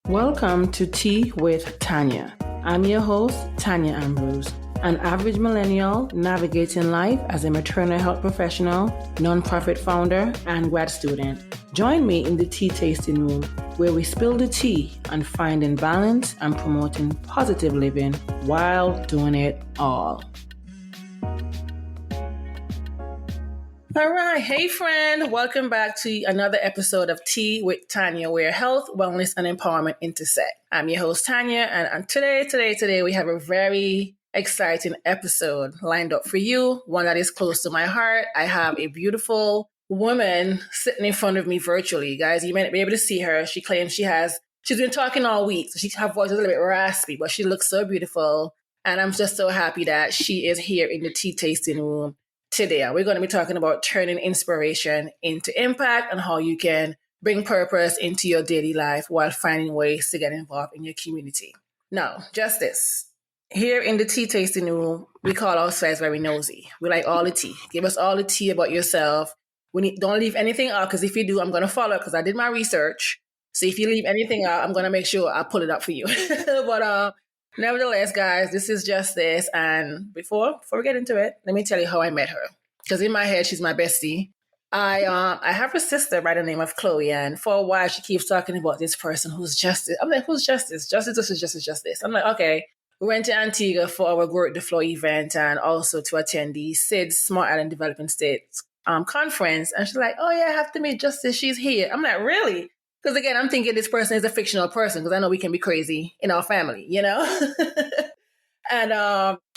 Welcome to Tea with Tanya. I'm your host, Tanya Ambrose, an average millennial navigating life as a maternal health professional, nonprofit founder, and grad student. Join me in the tea tasting room where we spill the tea on finding balance and promoting positive living while doing it all. All right. Hey, friend. Welcome back to another episode of Tea with Tanya, where health, wellness, and empowerment intersect. I'm your host, Tanya, and today, we have a very exciting episode lined up for you, one that is close to my heart. I have a beautiful woman sitting in front of me virtually. Guys, you might be able to see her. She claims she's been talking all week, so her voice is a little bit raspy, but she looks so beautiful. And I'm just so happy that she is here in the tea tasting room today. We're going to be talking about turning inspiration into impact and how you can bring purpose into your daily life while finding ways to get involved in your community. Now, Justice, here in the tea tasting room, we call ourselves very nosy. We like all the tea. Give us all the tea about yourself. Don't leave anything out, because if you do, I'm going to follow, because I did my research. So if you leave anything out, I'm going to make sure I pull it up for you. But nevertheless, guys, this is Justice. And before we get into it, let me tell you how I met her. Because in my head, she's my bestie. I have a sister by the name of Chloe, and for a while she keeps talking about this person who's Justice. I'm like, who's Justice? Justice. I'm like, okay. We went to Antigua for our Grow the Flow event and also to attend the SIDS Smart Island Developing States conference. And she's like, oh yeah, I have to meet Justice. She's here. I'm like, really? Because again, I'm thinking this person is a fictional person, because I know we can be crazy in our family, you know? And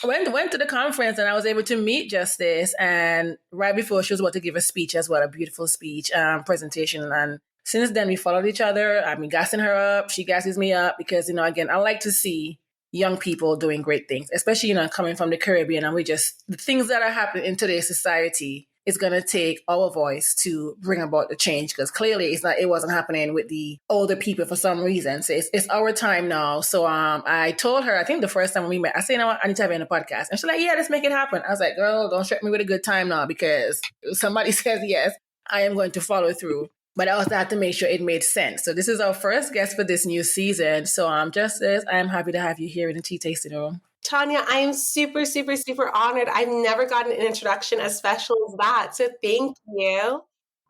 went to the conference, and I was able to meet Justice. And right before, she was about to give a speech as well, a beautiful speech presentation. And since then, we followed each other. I've been gassing her up. She gasses me up because, again, I like to see young people doing great things, especially, coming from the Caribbean. And the things that are happening in today's society, it's going to take our voice to bring about the change, because clearly it wasn't happening with the older people for some reason. So it's our time now. So I told her, I think the first time we met, I said, I need to have you on the podcast. And she's like, yeah, let's make it happen. I was like, girl, don't strip me with a good time now, because if somebody says yes, I am going to follow through. But I also had to make sure it made sense. So this is our first guest for this new season. So Justice, I am happy to have you here in the tea tasting room. Tanya, I am super, super, super honored. I've never gotten an introduction as special as that. So thank you.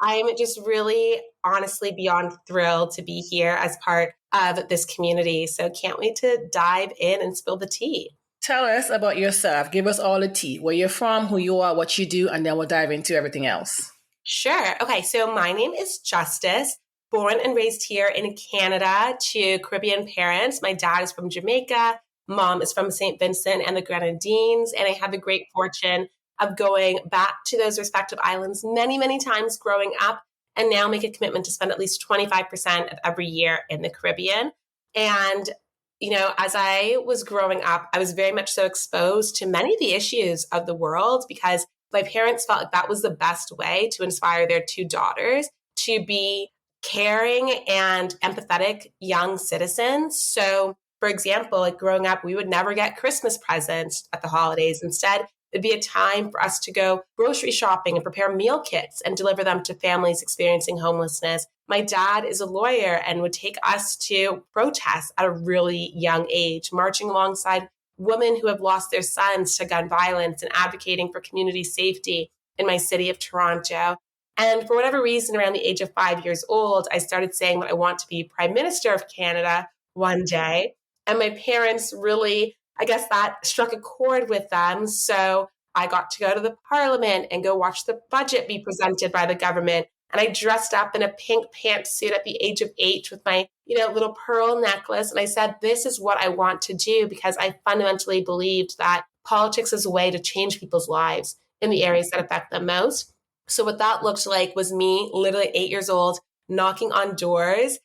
I'm just really, honestly, beyond thrilled to be here as part of this community. So can't wait to dive in and spill the tea. Tell us about yourself. Give us all the tea. Where you're from, who you are, what you do, and then we'll dive into everything else. Sure. Okay, so my name is Justice. Born and raised here in Canada to Caribbean parents. My dad is from Jamaica. Mom is from St. Vincent and the Grenadines, and I had the great fortune of going back to those respective islands many, many times growing up, and now make a commitment to spend at least 25% of every year in the Caribbean. And, as I was growing up, I was very much so exposed to many of the issues of the world, because my parents felt like that was the best way to inspire their two daughters to be caring and empathetic young citizens. So, for example, like growing up, we would never get Christmas presents at the holidays. Instead, it'd be a time for us to go grocery shopping and prepare meal kits and deliver them to families experiencing homelessness. My dad is a lawyer and would take us to protests at a really young age, marching alongside women who have lost their sons to gun violence and advocating for community safety in my city of Toronto. And for whatever reason, around the age of 5 years old, I started saying that I want to be Prime Minister of Canada one day. And my parents really, I guess that struck a chord with them. So I got to go to the parliament and go watch the budget be presented by the government. And I dressed up in a pink pantsuit at the age of 8 with my, little pearl necklace. And I said, this is what I want to do, because I fundamentally believed that politics is a way to change people's lives in the areas that affect them most. So what that looked like was me, literally 8 years old, knocking on doors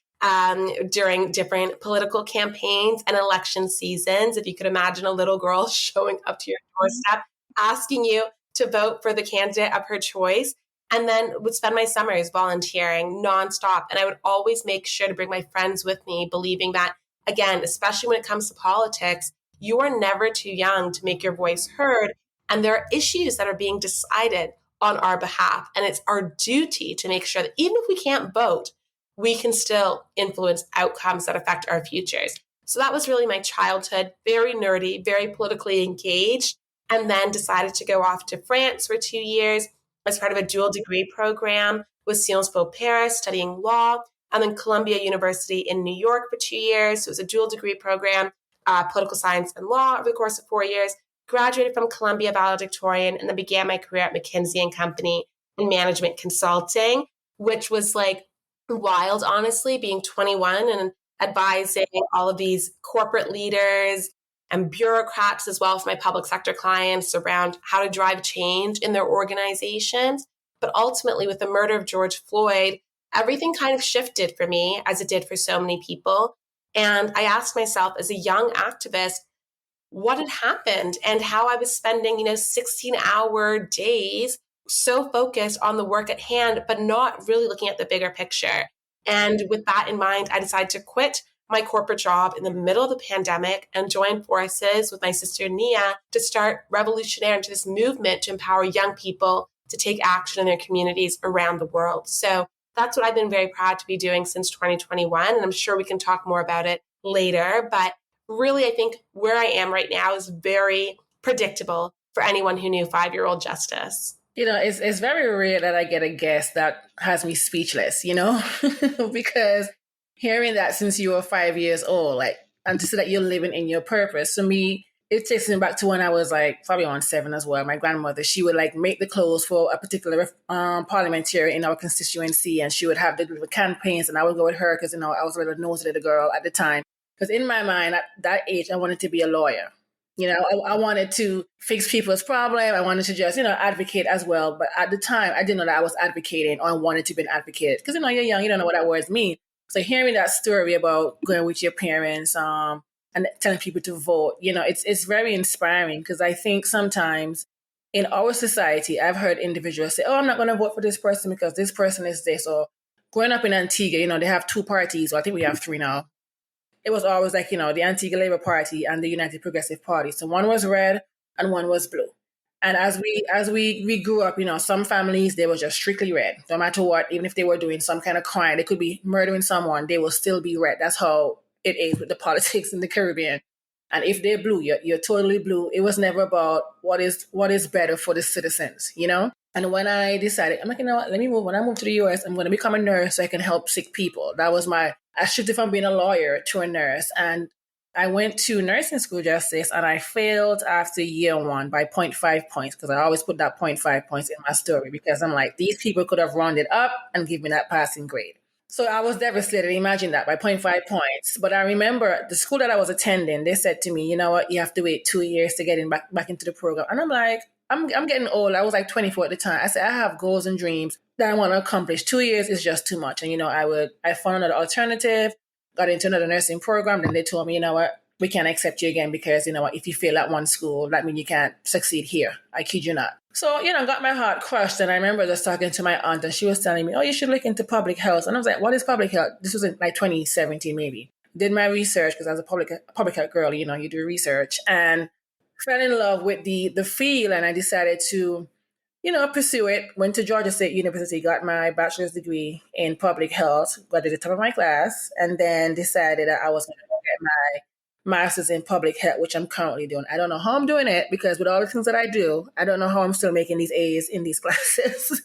during different political campaigns and election seasons. If you could imagine a little girl showing up to your doorstep, asking you to vote for the candidate of her choice, and then would spend my summers volunteering nonstop. And I would always make sure to bring my friends with me, believing that, again, especially when it comes to politics, you are never too young to make your voice heard. And there are issues that are being decided on our behalf. And it's our duty to make sure that even if we can't vote, we can still influence outcomes that affect our futures. So that was really my childhood, very nerdy, very politically engaged, and then decided to go off to France for 2 years as part of a dual degree program with Sciences Po Paris, studying law, and then Columbia University in New York for 2 years. So it was a dual degree program, political science and law over the course of 4 years. Graduated from Columbia valedictorian, and then began my career at McKinsey and Company in management consulting, which was like wild, honestly, being 21 and advising all of these corporate leaders and bureaucrats as well for my public sector clients around how to drive change in their organizations. But ultimately, with the murder of George Floyd, everything kind of shifted for me, as it did for so many people. And I asked myself as a young activist, what had happened and how I was spending, 16-hour days so focused on the work at hand, but not really looking at the bigger picture. And with that in mind, I decided to quit my corporate job in the middle of the pandemic and join forces with my sister Nia to start Revolutionaire, into this movement to empower young people to take action in their communities around the world. So that's what I've been very proud to be doing since 2021. And I'm sure we can talk more about it later. But really, I think where I am right now is very predictable for anyone who knew 5-year-old Justice. It's very rare that I get a guest that has me speechless, because hearing that since you were 5 years old, and to see that you're living in your purpose, to me, it takes me back to when I was probably on 7 as well. My grandmother, she would make the clothes for a particular parliamentarian in our constituency, and she would have the little campaigns, and I would go with her because, I was a little nosy little girl at the time. Because in my mind, at that age, I wanted to be a lawyer. I wanted to fix people's problems. I wanted to just, advocate as well. But at the time, I didn't know that I was advocating or I wanted to be an advocate. Because, you're young, you don't know what that words mean. So hearing that story about going with your parents and telling people to vote, it's very inspiring. Because I think sometimes in our society, I've heard individuals say, oh, I'm not going to vote for this person because this person is this. Or growing up in Antigua, they have 2 parties. Or I think we have 3 now. It was always the Antigua Labour Party and the United Progressive Party. So one was red and one was blue. And as we grew up, some families, they were just strictly red. No matter what, even if they were doing some kind of crime, they could be murdering someone, they will still be red. That's how it is with the politics in the Caribbean. And if they're blue, you're totally blue. It was never about what is better for the citizens, And when I decided, I'm like, let me move. When I moved to the US, I'm going to become a nurse so I can help sick people. That was I shifted from being a lawyer to a nurse. And I went to nursing school, Justice, and I failed after year 1 by 0.5 points, because I always put that 0.5 points in my story, because I'm like, these people could have rounded up and give me that passing grade. So I was devastated. Imagine that, by 0.5 points. But I remember the school that I was attending, they said to me, you know what, you have to wait 2 years to get back into the program. And I'm like, I'm getting old. I was 24 at the time. I said, I have goals and dreams that I want to accomplish. 2 years is just too much. And, I found another alternative, got into another nursing program. Then they told me, you know what, we can't accept you again because, if you fail at one school, that means you can't succeed here. I kid you not. So, got my heart crushed. And I remember just talking to my aunt, and she was telling me, oh, you should look into public health. And I was like, what is public health? This was in 2017, maybe. Did my research, because I was a public health girl, you do research, and fell in love with the field. And I decided to, pursue it. Went to Georgia State University, got my bachelor's degree in public health, got to the top of my class, and then decided that I was going to get my master's in public health, which I'm currently doing. I don't know how I'm doing it, because with all the things that I do, I don't know how I'm still making these A's in these classes.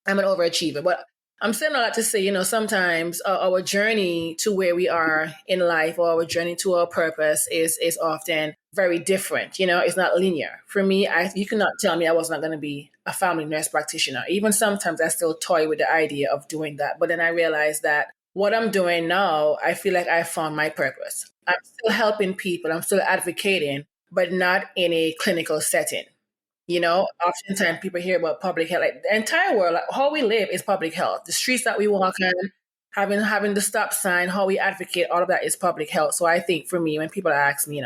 I'm an overachiever, but I'm saying a lot to say, sometimes our journey to where we are in life, or our journey to our purpose is often very different. It's not linear. For me, you cannot tell me I was not going to be a family nurse practitioner. Even sometimes I still toy with the idea of doing that. But then I realized that what I'm doing now, I feel like I found my purpose. I'm still helping people. I'm still advocating, but not in a clinical setting. Oftentimes people hear about public health. The entire world, how we live is public health. The streets that we walk on, having the stop sign, how we advocate, all of that is public health. So I think for me, when people ask me,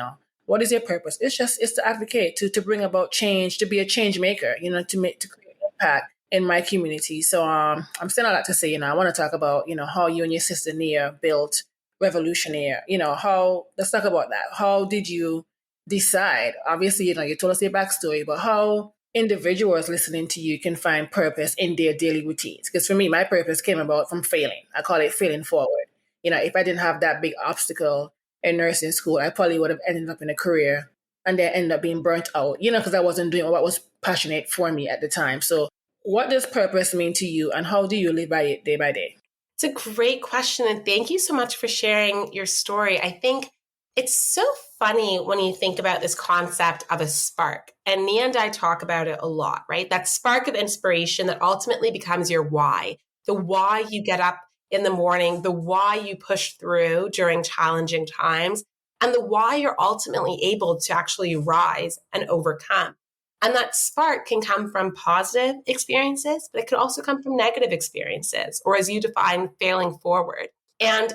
what is your purpose? It's to advocate, to bring about change, to be a change maker, to create an impact in my community. So I'm saying a lot to say, I want to talk about, how you and your sister Nia built Revolutionaire. Let's talk about that. How did you decide? Obviously, you told us your backstory, but how individuals listening to you can find purpose in their daily routines. Because for me, my purpose came about from failing. I call it failing forward. If I didn't have that big obstacle in nursing school, I probably would have ended up in a career and then end up being burnt out, because I wasn't doing what was passionate for me at the time. So what does purpose mean to you, and how do you live by it day by day? It's a great question. And thank you so much for sharing your story. I think it's so funny when you think about this concept of a spark. And Nia and I talk about it a lot, right? That spark of inspiration that ultimately becomes your why, the why you get up in the morning, the why you push through during challenging times, and the why you're ultimately able to actually rise and overcome. And that spark can come from positive experiences, but it can also come from negative experiences, or as you define, failing forward. And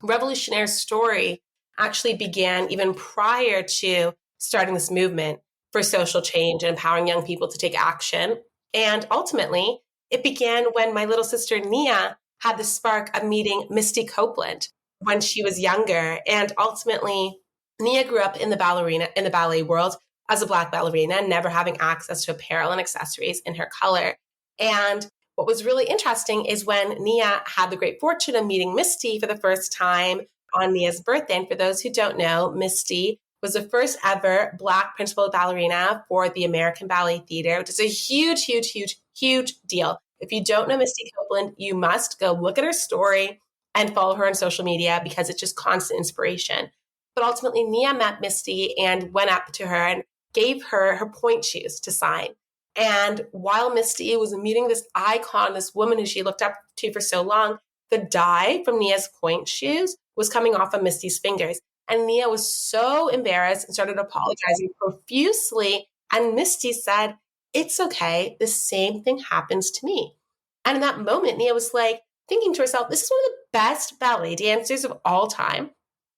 Revolutionaire's story actually began even prior to starting this movement for social change and empowering young people to take action. And ultimately, it began when my little sister Nia had the spark of meeting Misty Copeland when she was younger. And ultimately, Nia grew up in the ballet world as a Black ballerina, never having access to apparel and accessories in her color. And what was really interesting is when Nia had the great fortune of meeting Misty for the first time on Nia's birthday. And for those who don't know, Misty was the first ever Black principal ballerina for the American Ballet Theater, which is a huge, huge, huge, huge deal. If you don't know Misty Copeland, you must go look at her story and follow her on social media because it's just constant inspiration. But ultimately, Nia met Misty and went up to her and gave her her pointe shoes to sign. And while Misty was meeting this icon, this woman who she looked up to for so long, the dye from Nia's pointe shoes was coming off of Misty's fingers. And Nia was so embarrassed and started apologizing profusely. And Misty said, "It's okay. The same thing happens to me." And in that moment, Nia was like thinking to herself, this is one of the best ballet dancers of all time.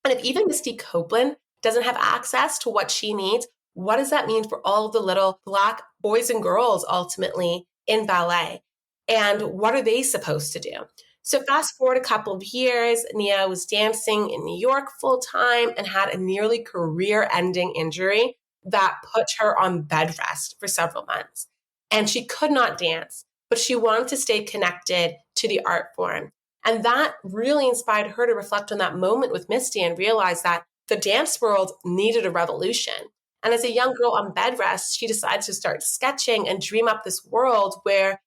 And if even Misty Copeland doesn't have access to what she needs, what does that mean for all of the little Black boys and girls ultimately in ballet? And what are they supposed to do? So fast forward a couple of years, Nia was dancing in New York full time and had a nearly career-ending injury that put her on bed rest for several months. And she could not dance, but she wanted to stay connected to the art form. And that really inspired her to reflect on that moment with Misty and realize that the dance world needed a revolution. And as a young girl on bed rest, she decides to start sketching and dream up this world where,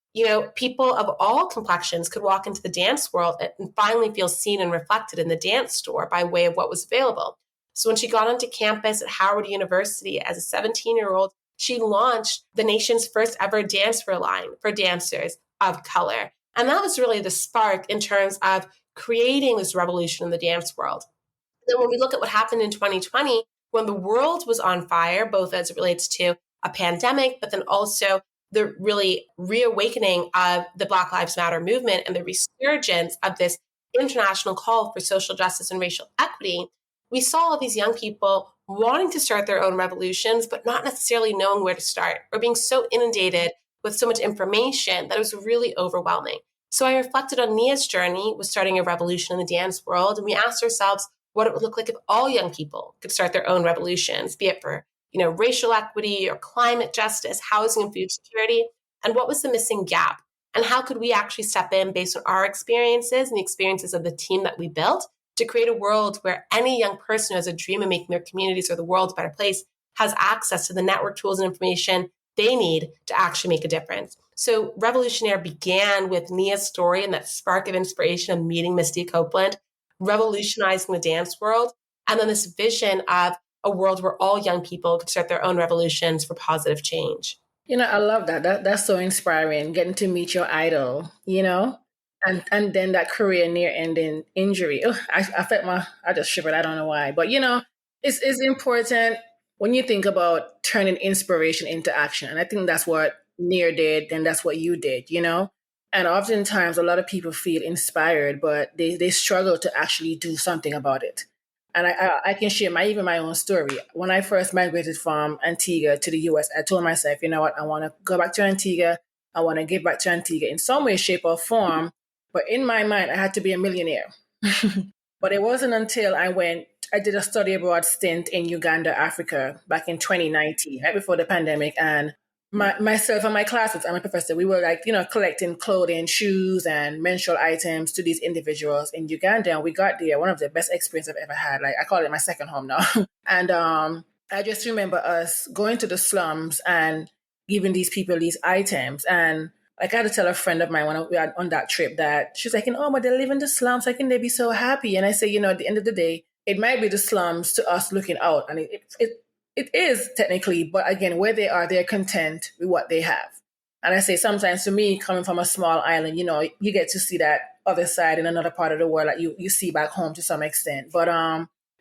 people of all complexions could walk into the dance world and finally feel seen and reflected in the dance store by way of what was available. So when she got onto campus at Howard University as a 17-year-old, she launched the nation's first ever dancewear line for dancers of color. And that was really the spark in terms of creating this revolution in the dance world. Then when we look at what happened in 2020, when the world was on fire, both as it relates to a pandemic, but then also the really reawakening of the Black Lives Matter movement and the resurgence of this international call for social justice and racial equity, we saw all these young people wanting to start their own revolutions, but not necessarily knowing where to start or being so inundated with so much information that it was really overwhelming. So I reflected on Nia's journey with starting a revolution in the dance world, and we asked ourselves what it would look like if all young people could start their own revolutions, be it for racial equity or climate justice, housing and food security, and what was the missing gap? And how could we actually step in based on our experiences and the experiences of the team that we built to create a world where any young person who has a dream of making their communities or the world a better place has access to the network tools and information they need to actually make a difference. So Revolutionaire began with Nia's story and that spark of inspiration of meeting Misty Copeland, revolutionizing the dance world, and then this vision of a world where all young people could start their own revolutions for positive change. I love that. That's so inspiring, getting to meet your idol, and then that career near ending injury. Oh, I felt I just shivered. I don't know why. But, it's important when you think about turning inspiration into action. And I think that's what Nia did, and that's what you did, And oftentimes a lot of people feel inspired, but they struggle to actually do something about it. And I can share my own story. When I first migrated from Antigua to the US, I told myself, you know what, I want to go back to Antigua. I want to give back to Antigua in some way, shape, or form. But in my mind, I had to be a millionaire. But it wasn't until I did a study abroad stint in Uganda, Africa, back in 2019, right before the pandemic. And Myself and my classmates and my professor, we were like, collecting clothing, shoes, and menstrual items to these individuals in Uganda. And we got there, one of the best experiences I've ever had. Like, I call it my second home now. And I just remember us going to the slums and giving these people these items. And like, I had to tell a friend of mine when we were on that trip that she's like, oh, but they live in the slums. How can they be so happy? And I say, at the end of the day, it might be the slums to us looking out. And it is technically, but again, where they are, they're content with what they have. And I say sometimes to me, coming from a small island, you get to see that other side in another part of the world that you see back home to some extent. But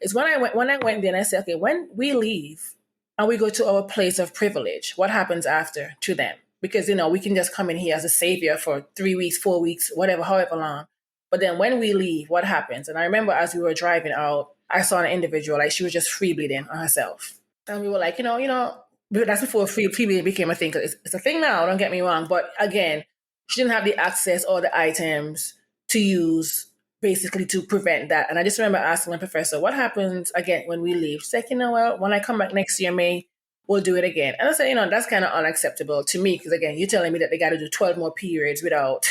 it's when I went there and I said, okay, when we leave and we go to our place of privilege, what happens after to them? Because, we can just come in here as a savior for 3 weeks, 4 weeks, whatever, however long. But then when we leave, what happens? And I remember as we were driving out, I saw an individual, like she was just free bleeding on herself. And we were like, that's before free bleeding became a thing. It's a thing now, don't get me wrong. But again, she didn't have the access or the items to use basically to prevent that. And I just remember asking my professor, what happens again when we leave? She's like, well, when I come back next year, we'll do it again. And I said, that's kind of unacceptable to me. Because again, you're telling me that they got to do 12 more periods without,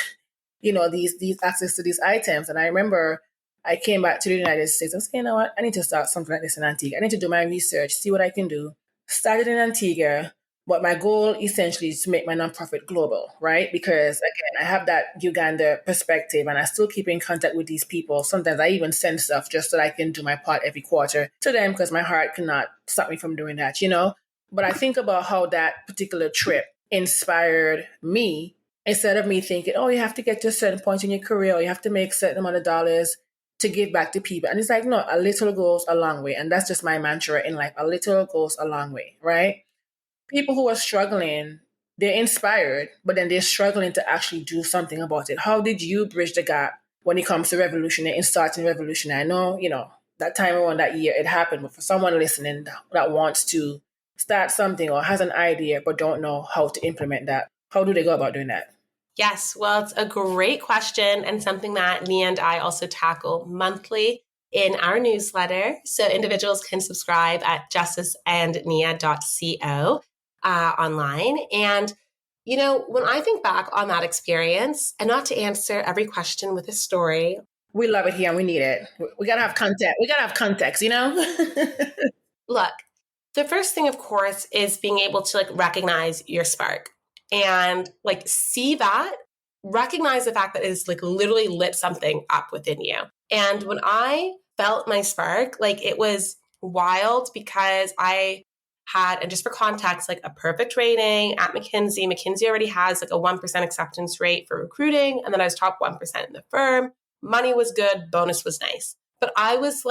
these access to these items. And I remember I came back to the United States. I was like, what? I need to start something like this in Antigua. I need to do my research, see what I can do. Started in Antigua, but my goal essentially is to make my nonprofit global, right? Because again, I have that Uganda perspective and I still keep in contact with these people. Sometimes I even send stuff just so that I can do my part every quarter to them because my heart cannot stop me from doing that, But I think about how that particular trip inspired me instead of me thinking, oh, you have to get to a certain point in your career or you have to make a certain amount of dollars to give back to people. And it's like, no, a little goes a long way. And that's just my mantra in life. A little goes a long way, right? People who are struggling, they're inspired, but then they're struggling to actually do something about it. How did you bridge the gap when it comes to revolutionary and starting revolutionary? I know, that time around that year it happened, but for someone listening that wants to start something or has an idea but don't know how to implement that, how do they go about doing that? Yes, well, it's a great question and something that Nia and I also tackle monthly in our newsletter. So individuals can subscribe at justiceandnia.co online. And, when I think back on that experience, and not to answer every question with a story. We love it here and we need it. We got to have context. We got to have context, Look, the first thing, of course, is being able to recognize your spark. And see that, recognize the fact that it's literally lit something up within you. And when I felt my spark, it was wild because I had, and just for context, a perfect rating at McKinsey. McKinsey already has a 1% acceptance rate for recruiting. And then I was top 1% in the firm. Money was good. Bonus was nice. But I was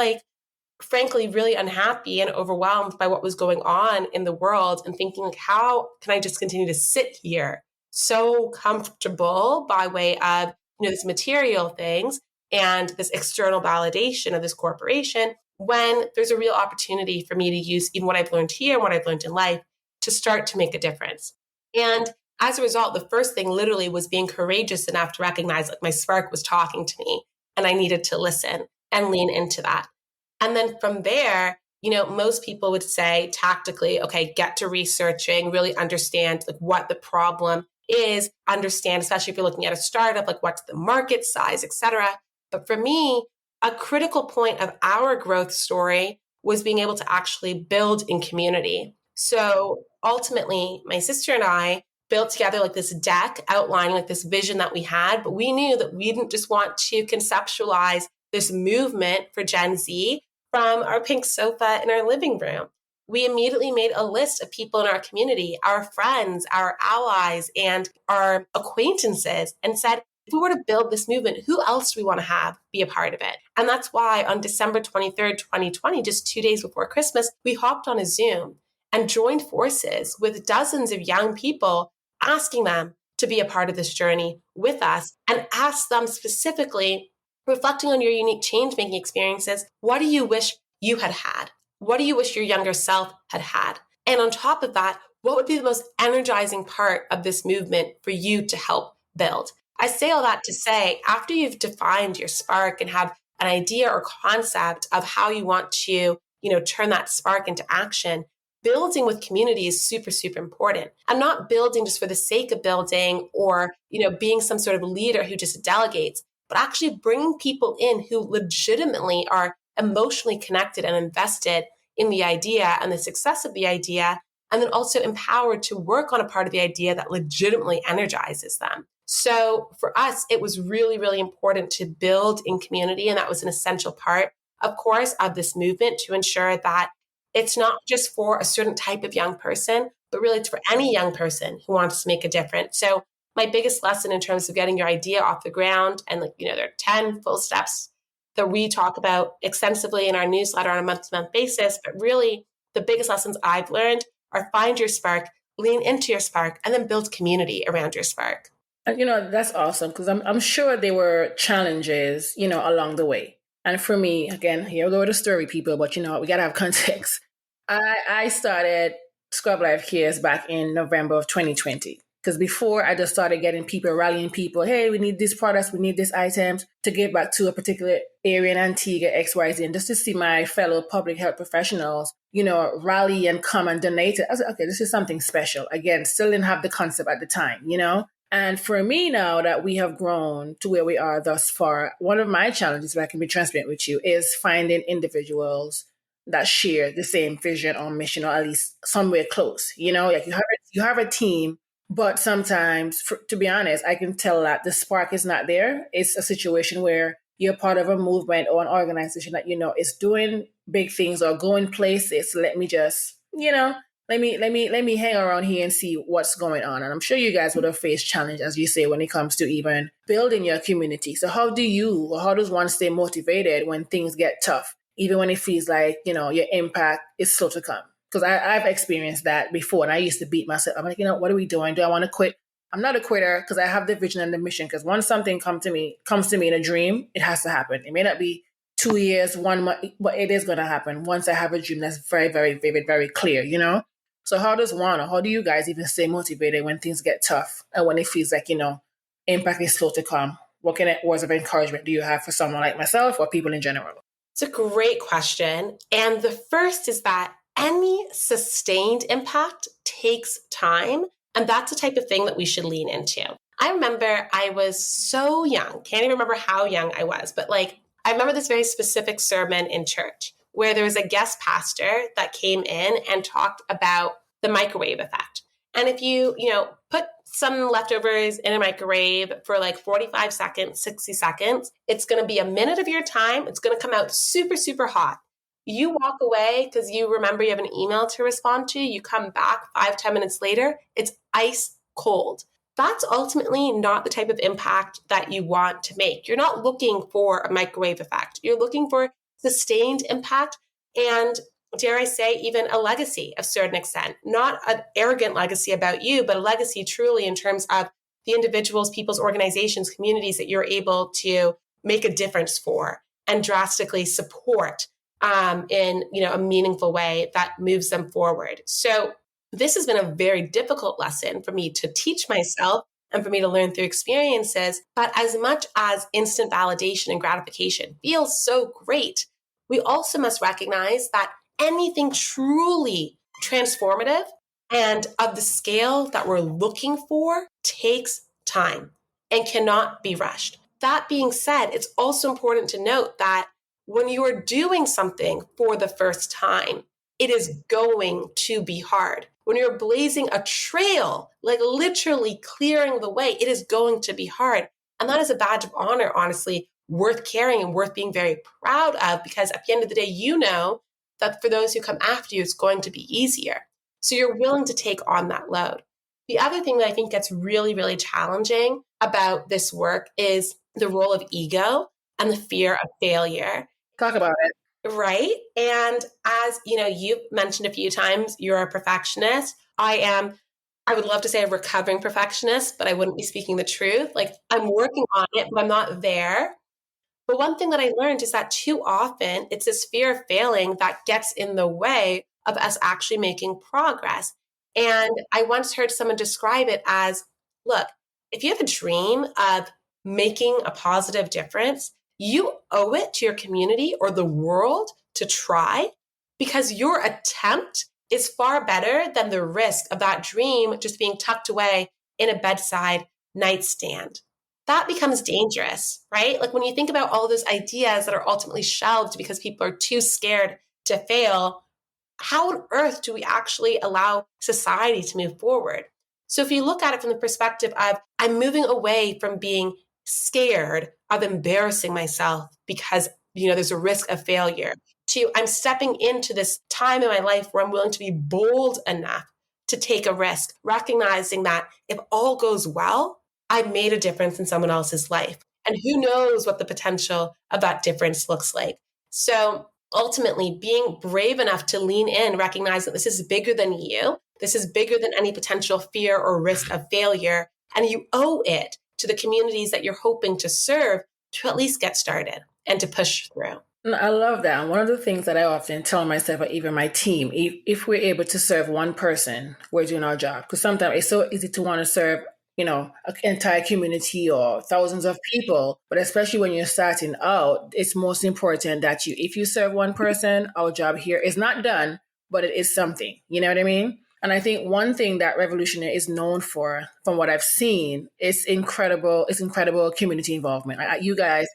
frankly, really unhappy and overwhelmed by what was going on in the world and thinking how can I just continue to sit here so comfortable by way of, these material things and this external validation of this corporation when there's a real opportunity for me to use even what I've learned here and what I've learned in life to start to make a difference. And as a result, the first thing literally was being courageous enough to recognize my spark was talking to me and I needed to listen and lean into that. And then from there, most people would say tactically, okay, get to researching, really understand what the problem is, understand, especially if you're looking at a startup, what's the market size, et cetera. But for me, a critical point of our growth story was being able to actually build in community. So ultimately, my sister and I built together this deck outlining this vision that we had, but we knew that we didn't just want to conceptualize this movement for Gen Z from our pink sofa in our living room. We immediately made a list of people in our community, our friends, our allies, and our acquaintances, and said, if we were to build this movement, who else do we want to have be a part of it? And that's why on December 23rd, 2020, just 2 days before Christmas, we hopped on a Zoom and joined forces with dozens of young people, asking them to be a part of this journey with us and asked them specifically, reflecting on your unique change-making experiences, what do you wish you had had? What do you wish your younger self had had? And on top of that, what would be the most energizing part of this movement for you to help build? I say all that to say, after you've defined your spark and have an idea or concept of how you want to, turn that spark into action, building with community is super, super important. I'm not building just for the sake of building or, being some sort of leader who just delegates, but actually bringing people in who legitimately are emotionally connected and invested in the idea and the success of the idea, and then also empowered to work on a part of the idea that legitimately energizes them. So for us, it was really, really important to build in community. And that was an essential part, of course, of this movement to ensure that it's not just for a certain type of young person, but really it's for any young person who wants to make a difference. So my biggest lesson in terms of getting your idea off the ground, and there are 10 full steps that we talk about extensively in our newsletter on a month-to-month basis. But really, the biggest lessons I've learned are find your spark, lean into your spark, and then build community around your spark. That's awesome, because I'm sure there were challenges, along the way. And for me, again, here we go with the story, people, but we got to have context. I started Scrub Life Cares back in November of 2020. Because before, I just started getting people, rallying people, hey, we need these products, we need these items to give back to a particular area in Antigua, XYZ, and just to see my fellow public health professionals, rally and come and donate it. I was like, okay, this is something special. Again, still didn't have the concept at the time, And for me now that we have grown to where we are thus far, one of my challenges, if I can be transparent with you, is finding individuals that share the same vision or mission, or at least somewhere close. Like you have a team, but sometimes, to be honest, I can tell that the spark is not there. It's a situation where you're part of a movement or an organization that is doing big things or going places. Let me just, let me hang around here and see what's going on. And I'm sure you guys would have faced challenge, as you say, when it comes to even building your community. So how does one stay motivated when things get tough, even when it feels like, your impact is slow to come? Because I've experienced that before, and I used to beat myself. I'm like, what are we doing? Do I want to quit? I'm not a quitter because I have the vision and the mission. Because once something comes to me in a dream, it has to happen. It may not be 2 years, 1 month, but it is going to happen once I have a dream that's very, very vivid, very clear, So how do you guys even stay motivated when things get tough and when it feels like, impact is slow to come? What kind of words of encouragement do you have for someone like myself or people in general? It's a great question. And the first is that any sustained impact takes time. And that's the type of thing that we should lean into. I remember I was so young, can't even remember how young I was, but I remember this very specific sermon in church where there was a guest pastor that came in and talked about the microwave effect. And if you, put some leftovers in a microwave for 45 seconds, 60 seconds, it's going to be a minute of your time. It's going to come out super, super hot. You walk away because you remember you have an email to respond to. You come back 5-10 minutes later, it's ice cold. That's ultimately not the type of impact that you want to make. You're not looking for a microwave effect. You're looking for sustained impact and, dare I say, even a legacy of a certain extent. Not an arrogant legacy about you, but a legacy truly in terms of the individuals, people's organizations, communities that you're able to make a difference for and drastically support in a meaningful way that moves them forward. So this has been a very difficult lesson for me to teach myself and for me to learn through experiences. But as much as instant validation and gratification feels so great, we also must recognize that anything truly transformative and of the scale that we're looking for takes time and cannot be rushed. That being said, it's also important to note that when you are doing something for the first time, it is going to be hard. When you're blazing a trail, literally clearing the way, it is going to be hard. And that is a badge of honor, honestly, worth carrying and worth being very proud of, because at the end of the day, you know that for those who come after you, it's going to be easier. So you're willing to take on that load. The other thing that I think gets really, really challenging about this work is the role of ego and the fear of failure. Talk about it. Right. And as you've mentioned a few times, you're a perfectionist. I would love to say a recovering perfectionist, but I wouldn't be speaking the truth. I'm working on it, but I'm not there. But one thing that I learned is that too often it's this fear of failing that gets in the way of us actually making progress. And I once heard someone describe it as, look, if you have a dream of making a positive difference, you owe it to your community or the world to try, because your attempt is far better than the risk of that dream just being tucked away in a bedside nightstand. That becomes dangerous, right? Like when you think about all those ideas that are ultimately shelved because people are too scared to fail, how on earth do we actually allow society to move forward? So if you look at it from the perspective of I'm moving away from being scared of embarrassing myself because there's a risk of failure, to I'm stepping into this time in my life where I'm willing to be bold enough to take a risk, recognizing that if all goes well, I've made a difference in someone else's life. And who knows what the potential of that difference looks like. So ultimately, being brave enough to lean in, recognize that this is bigger than you. This is bigger than any potential fear or risk of failure. And you owe it to the communities that you're hoping to serve to at least get started and to push through. I love that. And one of the things that I often tell myself, or even my team, if we're able to serve one person, we're doing our job. Because sometimes it's so easy to want to serve, an entire community or thousands of people. But especially when you're starting out, it's most important that if you serve one person, our job here is not done, but it is something. You know what I mean? And I think one thing that Revolutionary is known for, from what I've seen, is incredible community involvement. You guys,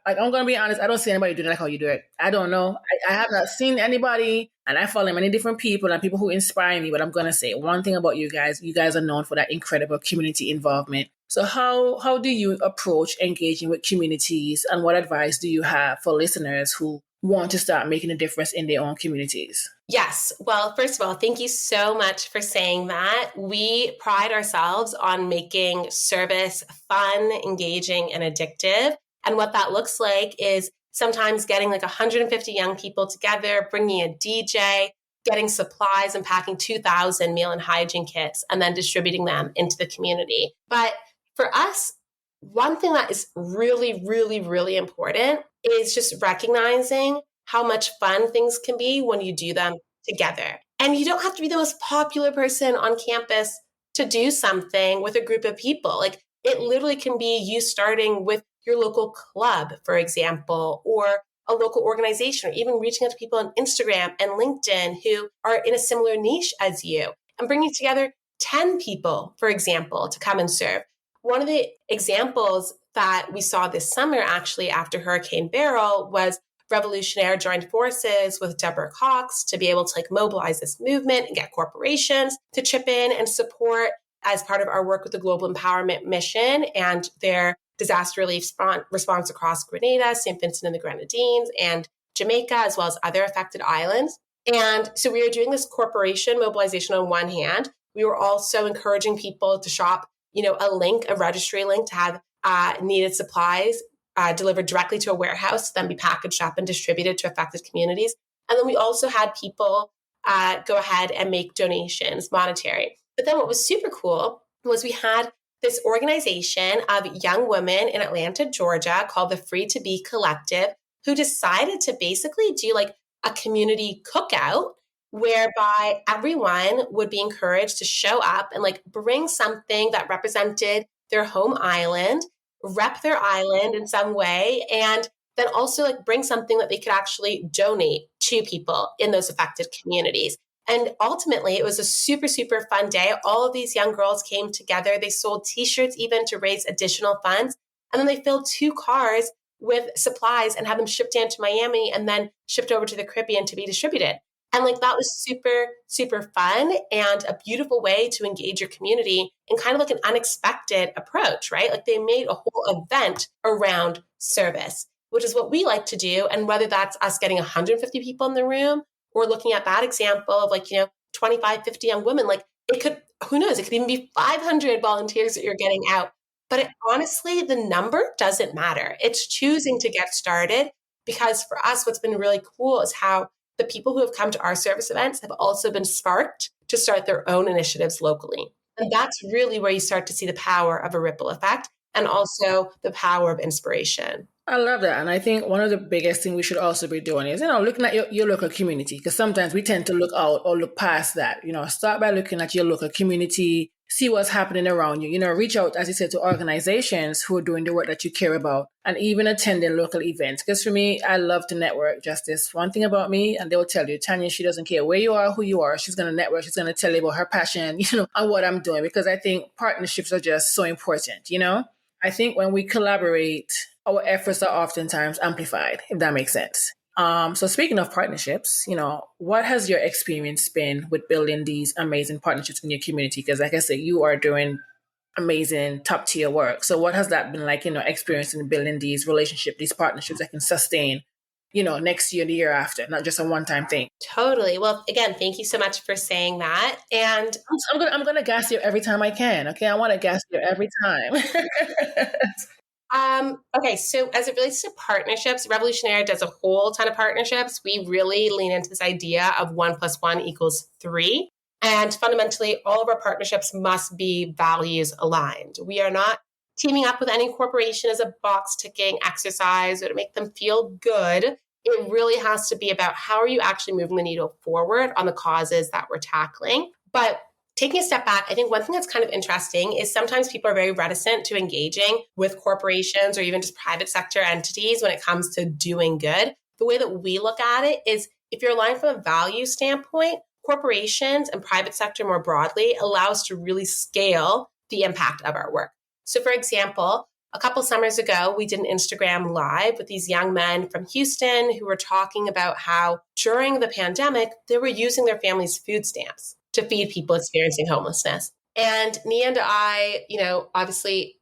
I'm going to be honest, I don't see anybody doing it like how you do it. I don't know. I have not seen anybody, and I follow many different people and people who inspire me, but I'm going to say one thing about you guys are known for that incredible community involvement. So how do you approach engaging with communities, and what advice do you have for listeners who want to start making a difference in their own communities? Yes. Well, first of all, thank you so much for saying that. We pride ourselves on making service fun, engaging, and addictive. And what that looks like is sometimes getting like 150 young people together, bringing a DJ, getting supplies and packing 2,000 meal and hygiene kits, and then distributing them into the community. But for us, one thing that is really, really, really important is just recognizing how much fun things can be when you do them together. And you don't have to be the most popular person on campus to do something with a group of people. Like it literally can be you starting with your local club, for example, or a local organization, or even reaching out to people on Instagram and LinkedIn who are in a similar niche as you, and bringing together 10 people, for example, to come and serve. One of the examples that we saw this summer, actually, after Hurricane Beryl, was Revolutionary joined forces with Deborah Cox to be able to mobilize this movement and get corporations to chip in and support as part of our work with the Global Empowerment Mission and their disaster relief response across Grenada, St. Vincent and the Grenadines, and Jamaica, as well as other affected islands. And so we were doing this corporation mobilization on one hand. We were also encouraging people to shop, a registry link to have needed supplies delivered directly to a warehouse, then be packaged up and distributed to affected communities. And then we also had people go ahead and make donations, monetary. But then what was super cool was we had this organization of young women in Atlanta, Georgia, called the Free to Be Collective, who decided to basically do a community cookout whereby everyone would be encouraged to show up and bring something that represented their home island, rep their island in some way, and then also bring something that they could actually donate to people in those affected communities. And ultimately, it was a super, super fun day. All of these young girls came together. They sold T-shirts even to raise additional funds. And then they filled 2 cars with supplies and had them shipped down to Miami and then shipped over to the Caribbean to be distributed. And that was super, super fun and a beautiful way to engage your community in kind of an unexpected approach, right? They made a whole event around service, which is what we like to do. And whether that's us getting 150 people in the room or looking at that example of 25, 50 young women, it could, who knows, it could even be 500 volunteers that you're getting out. But honestly, the number doesn't matter. It's choosing to get started, because for us, what's been really cool is how the people who have come to our service events have also been sparked to start their own initiatives locally. And that's really where you start to see the power of a ripple effect and also the power of inspiration. I love that. And I think one of the biggest things we should also be doing is, looking at your local community, because sometimes we tend to look out or look past that. Start by looking at your local community, see what's happening around you. Reach out, as you said, to organizations who are doing the work that you care about, and even attending local events. Because for me, I love to network. Just this one thing about me, and they will tell you, Tanya, she doesn't care where you are, who you are. She's going to network. She's going to tell you about her passion, and what I'm doing, because I think partnerships are just so important. I think when we collaborate, our efforts are oftentimes amplified, if that makes sense. So speaking of partnerships, what has your experience been with building these amazing partnerships in your community? Because like I said, you are doing amazing top tier work. So what has that been like, experiencing building these relationships, these partnerships that can sustain, next year, the year after, not just a one-time thing? Totally. Well, again, thank you so much for saying that. And I'm gonna gas you every time I can. Okay. I want to gas you every time. Okay, so as it relates to partnerships, Revolutionary does a whole ton of partnerships. We really lean into this idea of 1 + 1 = 3. And fundamentally, all of our partnerships must be values aligned. We are not teaming up with any corporation as a box ticking exercise or to make them feel good. It really has to be about how are you actually moving the needle forward on the causes that we're tackling. But taking a step back, I think one thing that's kind of interesting is sometimes people are very reticent to engaging with corporations or even just private sector entities when it comes to doing good. The way that we look at it is if you're aligned from a value standpoint, corporations and private sector more broadly allow us to really scale the impact of our work. So for example, a couple summers ago, we did an Instagram live with these young men from Houston who were talking about how during the pandemic, they were using their family's food stamps to feed people experiencing homelessness. And Nia and I, obviously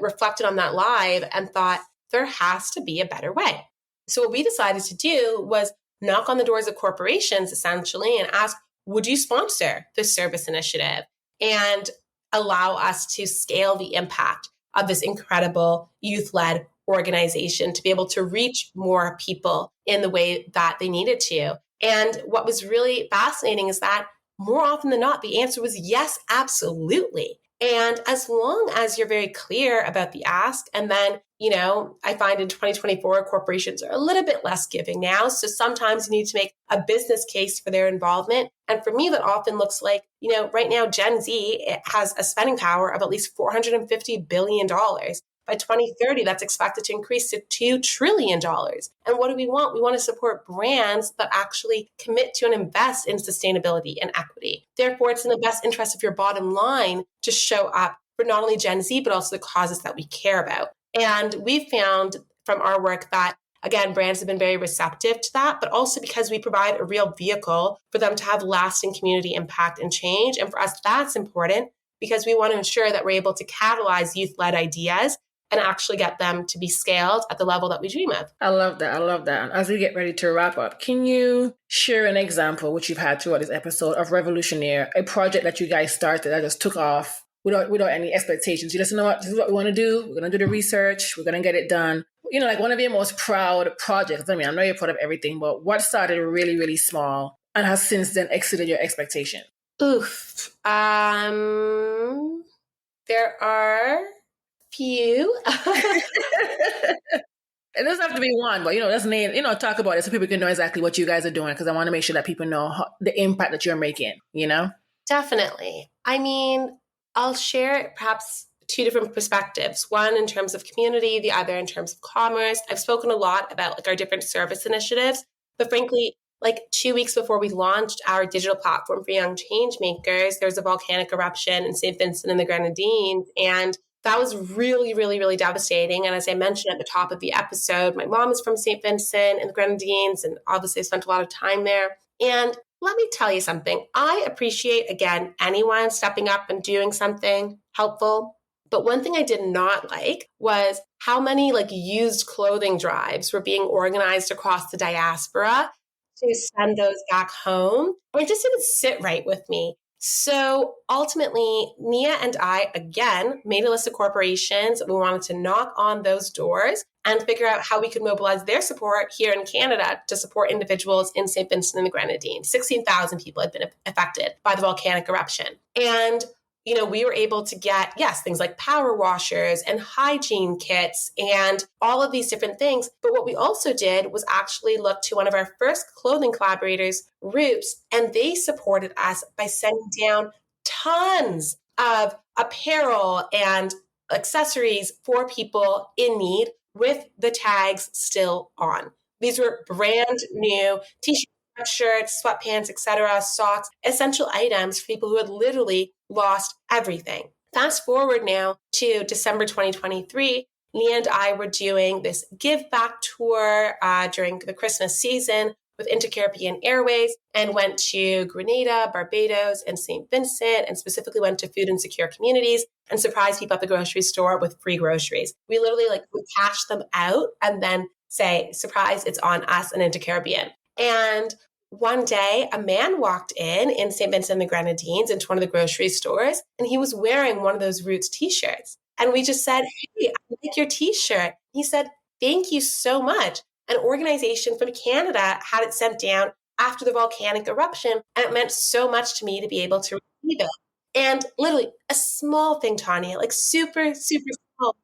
reflected on that live and thought there has to be a better way. So what we decided to do was knock on the doors of corporations essentially and ask, would you sponsor this service initiative and allow us to scale the impact of this incredible youth-led organization to be able to reach more people in the way that they needed to? And what was really fascinating is that more often than not, the answer was yes, absolutely. And as long as you're very clear about the ask, and then, I find in 2024, corporations are a little bit less giving now. So sometimes you need to make a business case for their involvement. And for me, that often looks like, right now, Gen Z has a spending power of at least $450 billion. By 2030, that's expected to increase to $2 trillion. And what do we want? We want to support brands that actually commit to and invest in sustainability and equity. Therefore, it's in the best interest of your bottom line to show up for not only Gen Z, but also the causes that we care about. And we've found from our work that, again, brands have been very receptive to that, but also because we provide a real vehicle for them to have lasting community impact and change. And for us, that's important because we want to ensure that we're able to catalyze youth-led ideas and actually get them to be scaled at the level that we dream of. I love that. And as we get ready to wrap up, can you share an example, which you've had throughout this episode, of Revolutionary, a project that you guys started that just took off without any expectations? You just know what, this is what we want to do. We're going to do the research. We're going to get it done. Like one of your most proud projects. I know you're proud of everything, but what started really, really small and has since then exceeded your expectation? Oof. There are few. It doesn't have to be one, but let's name, talk about it so people can know exactly what you guys are doing, because I want to make sure that people know the impact that you're making. Definitely. I'll share perhaps two different perspectives. One in terms of community, the other in terms of commerce. I've spoken a lot about our different service initiatives, but frankly, 2 weeks before we launched our digital platform for young change makers, there was a volcanic eruption in St. Vincent and the Grenadines, and that was really, really, really devastating. And as I mentioned at the top of the episode, my mom is from St. Vincent and the Grenadines, and obviously I spent a lot of time there. And let me tell you something. I appreciate, again, anyone stepping up and doing something helpful. But one thing I did not like was how many used clothing drives were being organized across the diaspora to send those back home. And it just didn't sit right with me. So ultimately, Nia and I, again, made a list of corporations. We wanted to knock on those doors and figure out how we could mobilize their support here in Canada to support individuals in St. Vincent and the Grenadines. 16,000 people had been affected by the volcanic eruption. And we were able to get, things like power washers and hygiene kits and all of these different things. But what we also did was actually look to one of our first clothing collaborators, Roots, and they supported us by sending down tons of apparel and accessories for people in need with the tags still on. These were brand new t-shirts, shirts, sweatpants, etc., socks, essential items for people who had literally lost everything. Fast forward now to December 2023. Nia and I were doing this give back tour during the Christmas season with Intercaribbean Airways and went to Grenada, Barbados, and St. Vincent, and specifically went to food insecure communities and surprised people at the grocery store with free groceries. We literally would cash them out and then say, surprise, it's on us and Intercaribbean. And one day, a man walked in St. Vincent and the Grenadines into one of the grocery stores, and he was wearing one of those Roots t-shirts. And we just said, hey, I like your t-shirt. He said, thank you so much. An organization from Canada had it sent down after the volcanic eruption, and it meant so much to me to be able to receive it. And literally a small thing, Tanya, super, super small,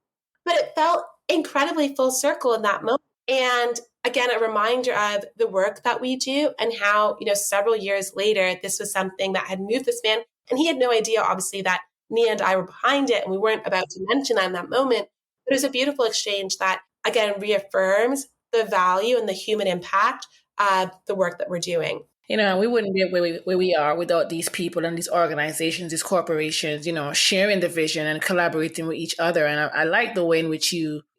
but it felt incredibly full circle in that moment. And again, a reminder of the work that we do and how, several years later, this was something that had moved this man. And he had no idea, obviously, that Nia and I were behind it, and we weren't about to mention that in that moment. But it was a beautiful exchange that, again, reaffirms the value and the human impact of the work that we're doing. We wouldn't be where we are without these people and these organizations, these corporations, sharing the vision and collaborating with each other. And I like the way in which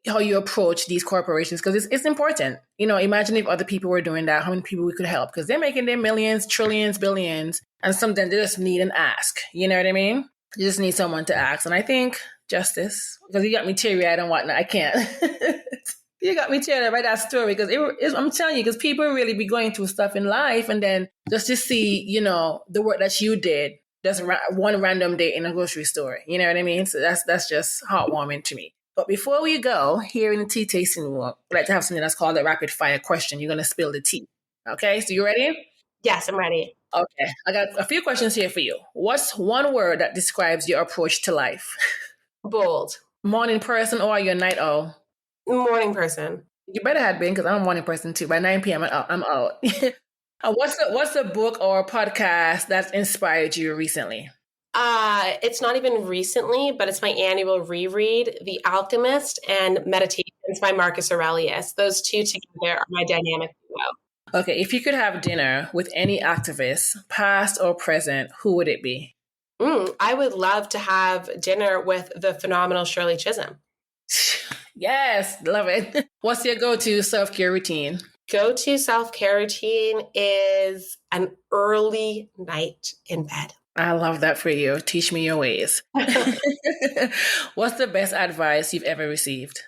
how you approach these corporations, because it's important. Imagine if other people were doing that, how many people we could help, because they're making their millions, trillions, billions, and sometimes they just need an ask. You know what I mean? You just need someone to ask. And I think Justice, because you got me teary-eyed and whatnot, I can't. You got me teary-eyed by that story, because I'm telling you, because people really be going through stuff in life, and then just to see, the work that you did, just one random day in a grocery store. You know what I mean? So that's just heartwarming to me. But before we go, here in the tea tasting room, I'd like to have something that's called a rapid fire question. You're going to spill the tea. Okay, so you ready? Yes, I'm ready. Okay, I got a few questions here for you. What's one word that describes your approach to life? Bold. Morning person, or are you a night owl? Morning person. You better have been, because I'm a morning person too. By 9 p.m. I'm out. What's a book or podcast that's inspired you recently? It's not even recently, but it's my annual reread, The Alchemist and Meditations by Marcus Aurelius. Those two together are my dynamic duo. Okay, if you could have dinner with any activist, past or present, who would it be? I would love to have dinner with the phenomenal Shirley Chisholm. Yes, love it. What's your go-to self-care routine? Go-to self-care routine is an early night in bed. I love that for you. Teach me your ways. What's the best advice you've ever received?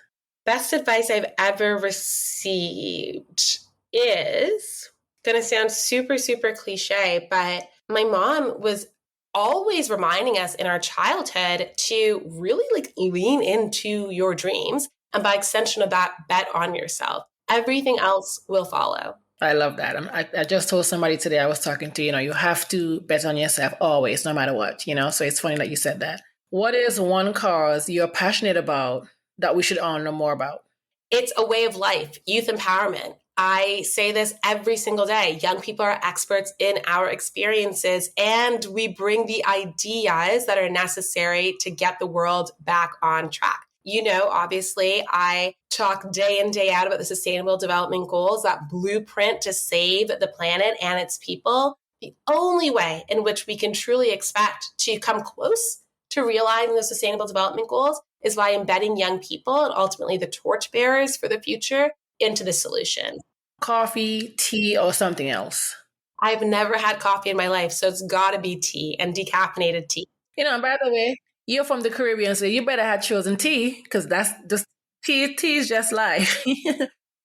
Best advice I've ever received is going to sound super, super cliche, but my mom was always reminding us in our childhood to really lean into your dreams. And by extension of that, bet on yourself. Everything else will follow. I love that. I just told somebody today I was talking to, you have to bet on yourself always, no matter what, so it's funny that you said that. What is one cause you're passionate about that we should all know more about? It's a way of life, youth empowerment. I say this every single day. Young people are experts in our experiences, and we bring the ideas that are necessary to get the world back on track. Obviously, I talk day in, day out about the Sustainable Development Goals, that blueprint to save the planet and its people. The only way in which we can truly expect to come close to realizing the Sustainable Development Goals is by embedding young people and ultimately the torchbearers for the future into the solution. Coffee, tea, or something else? I've never had coffee in my life, so it's got to be tea, and decaffeinated tea. By the way, you're from the Caribbean, so you better have chosen tea, because that's just tea is just life.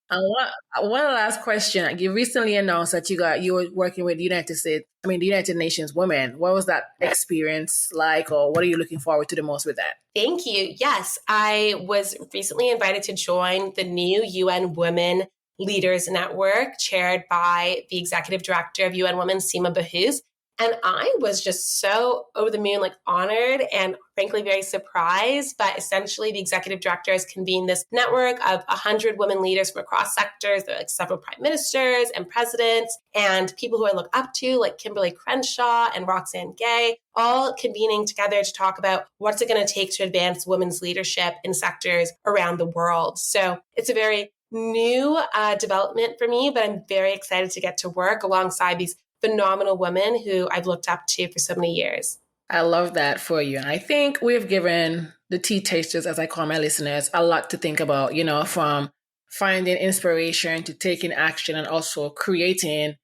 And one last question. You recently announced that you were working with the United Nations Women. What was that experience like, or what are you looking forward to the most with that? Thank you. Yes, I was recently invited to join the new UN Women Leaders Network, chaired by the Executive Director of UN Women, Sima Bahous. And I was just so over the moon, like honored and frankly very surprised. But essentially, the executive director has convened this network of 100 women leaders from across sectors. There are like several prime ministers and presidents and people who I look up to, like Kimberly Crenshaw and Roxane Gay, all convening together to talk about what's it going to take to advance women's leadership in sectors around the world. So it's a very new development for me, but I'm very excited to get to work alongside these phenomenal women who I've looked up to for so many years. I love that for you. And I think we've given the tea tasters, as I call my listeners, a lot to think about, from finding inspiration to taking action and also creating,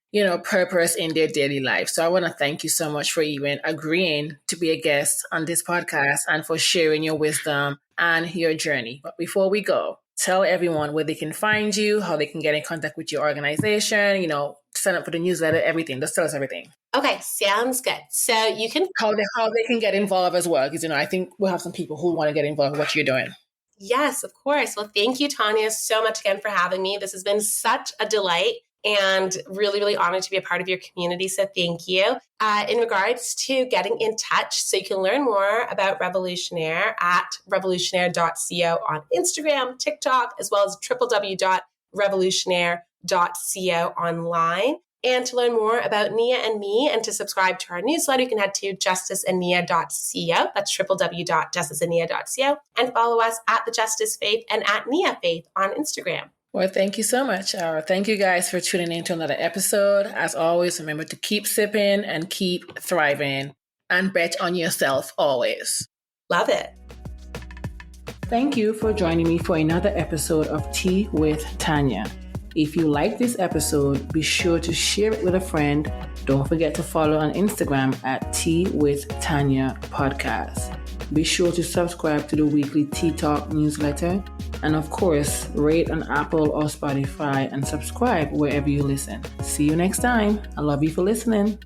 purpose in their daily life. So I want to thank you so much for even agreeing to be a guest on this podcast and for sharing your wisdom and your journey. But before we go, tell everyone where they can find you, how they can get in contact with your organization, sign up for the newsletter, everything. Just tell us everything. Okay, sounds good. So you can... How they can get involved as well, because, I think we'll have some people who want to get involved with what you're doing. Yes, of course. Well, thank you, Tanya, so much again for having me. This has been such a delight and really, really honored to be a part of your community. So thank you. In regards to getting in touch, so you can learn more about Revolutionaire at revolutionaire.co on Instagram, TikTok, as well as www.revolutionaire.co online. And to learn more about Nia and me and to subscribe to our newsletter, you can head to justiceandnia.co. That's www.justiceandnia.co. And follow us at The Justice Faith and at Nia Faith on Instagram. Well, thank you so much. Thank you guys for tuning in to another episode. As always, remember to keep sipping and keep thriving and bet on yourself always. Love it. Thank you for joining me for another episode of Tea with Tanya. If you like this episode, be sure to share it with a friend. Don't forget to follow on Instagram at Tea with Tanya Podcast. Be sure to subscribe to the weekly Tea Talk newsletter. And of course, rate on Apple or Spotify and subscribe wherever you listen. See you next time. I love you for listening.